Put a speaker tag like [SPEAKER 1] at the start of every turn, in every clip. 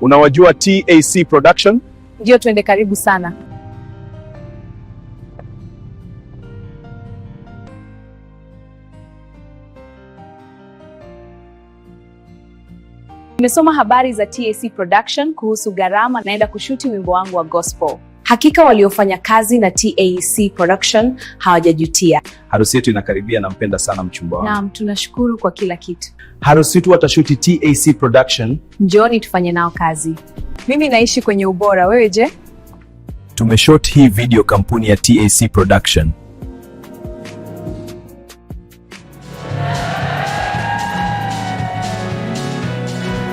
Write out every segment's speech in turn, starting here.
[SPEAKER 1] Unawajua TAC Production?
[SPEAKER 2] Ndio, twende, karibu sana. Nimesoma habari za TAC Production kuhusu gharama, naenda kushuti wimbo wangu wa gospel. Hakika waliofanya kazi na TAC Production hawajajutia.
[SPEAKER 1] Harusi yetu inakaribia, nampenda sana mchumba wangu.
[SPEAKER 2] Naam, tunashukuru kwa kila kitu.
[SPEAKER 1] Harusi yetu watashuti TAC Production.
[SPEAKER 2] Njooni tufanye nao kazi. Mimi naishi kwenye ubora, wewe je?
[SPEAKER 1] Tumeshot hii video kampuni ya TAC Production.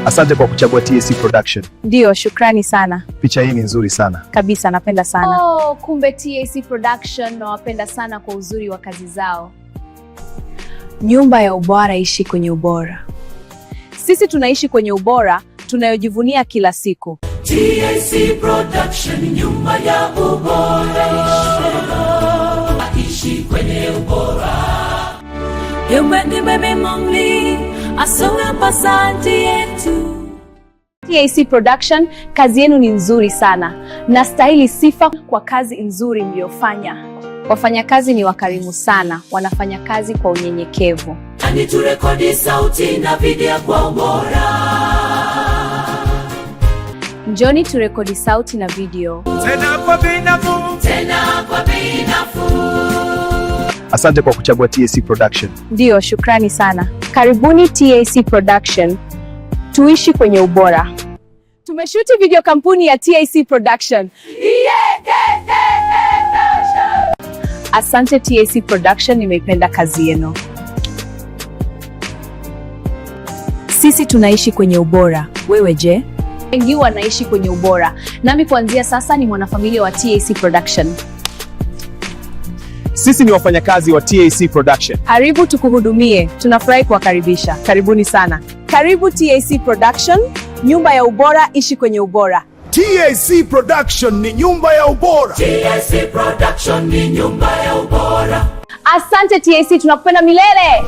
[SPEAKER 1] Asante kwa kuchagua TAC Production.
[SPEAKER 2] Ndio, shukrani sana.
[SPEAKER 1] Picha hii ni nzuri sana.
[SPEAKER 2] Kabisa, napenda sana.
[SPEAKER 3] Oh, kumbe TAC Production nawapenda sana kwa uzuri wa kazi zao.
[SPEAKER 2] Nyumba ya ubora, ishi kwenye ubora. Sisi tunaishi kwenye ubora tunayojivunia kila siku.
[SPEAKER 4] TAC Production, nyumba ya ubora, ishi kwenye ubora. Yumeni meme mongli, asonga pasanti yetu.
[SPEAKER 2] TAC Production, kazi yenu ni nzuri sana. Nastahili sifa kwa kazi nzuri mliofanya. Wafanyakazi ni wakarimu sana, wanafanya kazi kwa unyenyekevu.
[SPEAKER 4] Ani turekodi sauti na video kwa ubora.
[SPEAKER 2] Njoni turekodi sauti na video.
[SPEAKER 4] Tena kwa bei nafuu. Tena kwa bei nafuu.
[SPEAKER 1] Asante kwa kuchagua TAC Production.
[SPEAKER 2] Ndio, shukrani sana. Karibuni TAC Production. Tuishi kwenye ubora. Tumeshuti video kampuni ya TAC Production. Asante TAC Production, nimeipenda kazi yenu. Sisi tunaishi kwenye ubora, wewe je? Wengi wanaishi kwenye ubora. Nami kuanzia sasa ni mwanafamilia wa TAC Production.
[SPEAKER 1] Sisi ni wafanyakazi wa TAC Production.
[SPEAKER 2] Karibu tukuhudumie, tunafurahi kuwakaribisha. Karibuni sana. Karibu TAC Production, nyumba ya ubora, ishi kwenye ubora.
[SPEAKER 5] TAC Production ni nyumba ya ubora.
[SPEAKER 4] TAC Production ni nyumba ya ubora.
[SPEAKER 2] Asante TAC, tunakupenda milele.